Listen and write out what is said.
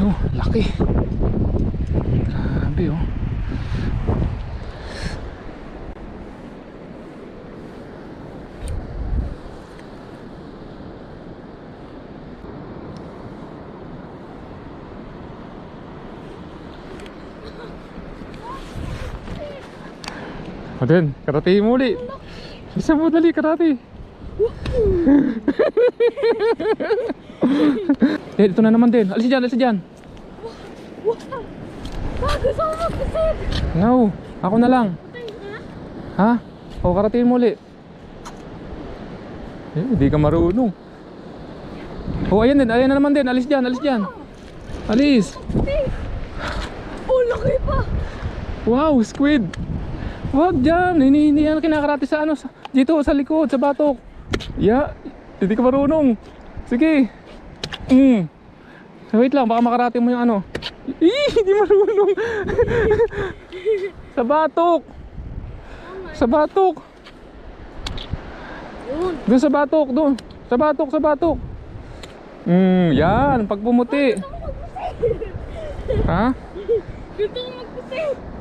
oh, laki. Grabe oh. O din, karate mo uli. Isa mo dali, karate. Ito na naman din. Alis dyan, alis dyan. Gusto mo magkasit? No, ako na lang. Ha? O, karate mo uli. Hindi ka marunong. O, ayan din, ayan na naman din. Alis dyan, alis dyan. Alis. Oh, laki pa. Wow, squid. Wag dyan, hindi yan kinakarate sa ano, dito sa likod, sa batok. Yeah, hindi ka marunong. Sige. Wait lang, baka makarate mo yung ano. Hindi marunong. Sa batok. Sa batok. Doon sa batok, doon. Sa batok, sa batok. Yan, pag pumuti. Ha? Gusto mo magkasit?